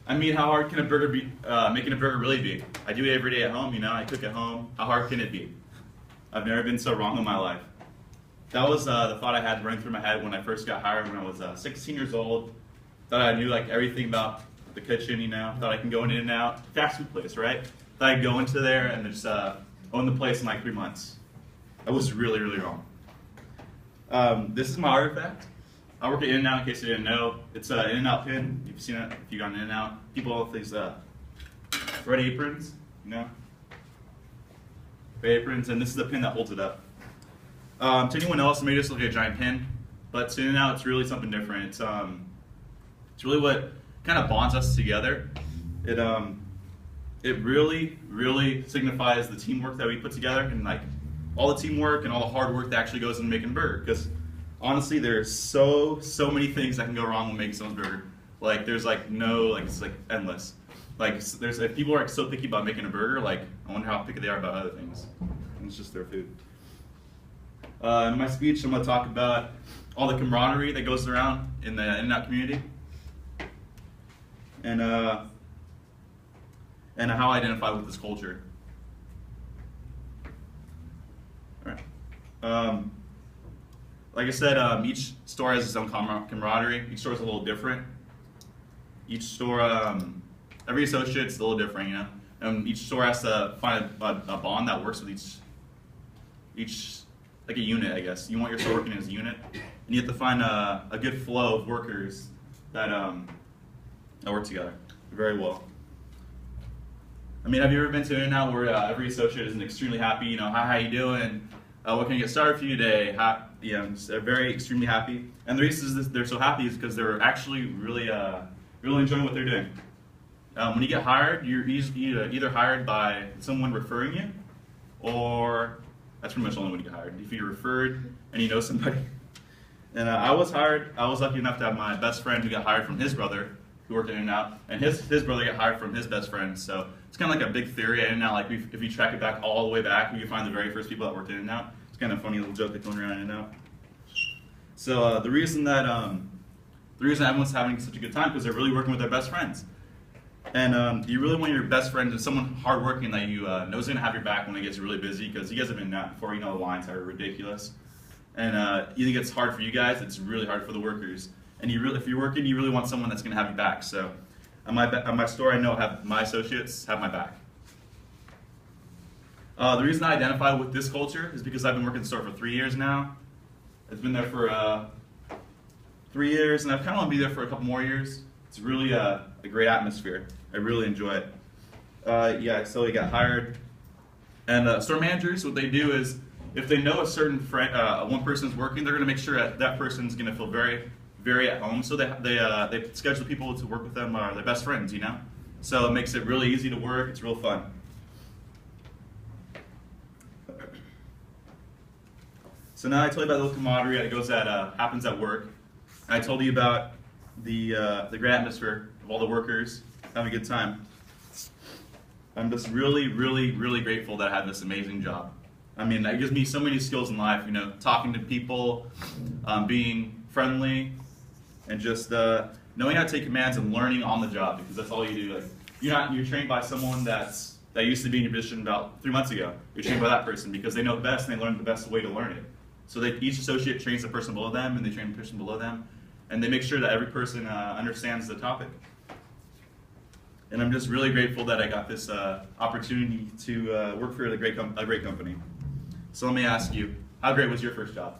I mean, how hard can a burger be? Making a burger really be? I do it every day at home. You know, I cook at home. How hard can it be? I've never been so wrong in my life. That was the thought I had running through my head when I first got hired when I was 16 years old. Thought I knew like everything about the kitchen. You know, thought I can go in and out. Fast food place, right? Thought I'd go into there and just own the place in like 3 months. I was really, really wrong. This is my artifact. I work at In-N-Out in case you didn't know. It's an In-N-Out pin. You've seen it if you've gone In-N-Out. People with these red aprons, you know? Red aprons, and this is the pin that holds it up. To anyone else, it may just look like a giant pin, but to In-N-Out, it's really something different. It's really what kind of bonds us together. It really, really signifies the teamwork that we put together, and like all the teamwork and all the hard work that actually goes into making a burger. Because honestly, there's so many things that can go wrong when making someone's burger. Like there's like no, like it's like endless. Like there's if people are like, so picky about making a burger, like I wonder how picky they are about other things. And it's just their food. In my speech, I'm going to talk about all the camaraderie that goes around in the In-N-Out community, and how I identify with this culture. All right. Like I said, each store has its own camaraderie. Each store is a little different. Each store, every associate's a little different, you know. And each store has to find a bond that works with each like a unit, I guess. You want your store working as a unit, and you have to find a good flow of workers that work together very well. I mean, have you ever been to In-N-Out where every associate is extremely happy? You know, hi, how you doing? What can I get started for you today? They're very extremely happy. And the reason they're so happy is because they're actually really enjoying what they're doing. When you get hired, you're either hired by someone referring you, or that's pretty much the only way to get hired. If you're referred and you know somebody. And I was hired. I was lucky enough to have my best friend who got hired from his brother, who worked at In-N-Out, and his brother got hired from his best friend. So it's kind of like a big theory at In-N-Out. Like if you track it back all the way back, you can find the very first people that worked at In-N-Out. It's kind of a funny little joke that's going around In-N-Out. So the reason everyone's having such a good time because they're really working with their best friends. And you really want your best friend to someone hardworking that you know is going to have your back when it gets really busy, because you guys have been in before. You know the lines are ridiculous, and you think it's hard for you guys. It's really hard for the workers. And if you're working, you really want someone that's going to have your back. So at my store, I know my associates have my back. The reason I identify with this culture is because I've been working in the store for 3 years now. I've been there for 3 years, and I kind of want to be there for a couple more years. It's really a great atmosphere. I really enjoy it. I slowly got hired. And store managers, what they do is, if they know a certain one person's working, they're going to make sure that person's going to feel very, very at home. So they schedule people to work with them, their best friends, you know? So it makes it really easy to work. It's real fun. So now I told you about the camaraderie that happens at work. And I told you about the great atmosphere of all the workers having a good time. I'm just really, really, really grateful that I had this amazing job. I mean, it gives me so many skills in life, you know, talking to people, being friendly, and just knowing how to take commands and learning on the job, because that's all you do. Like, you're trained by someone that used to be in your position about 3 months ago. You're trained by that person because they know best and they learn the best way to learn it. So each associate trains the person below them, and they train the person below them, and they make sure that every person understands the topic. And I'm just really grateful that I got this opportunity to work for a great company. So let me ask you, how great was your first job?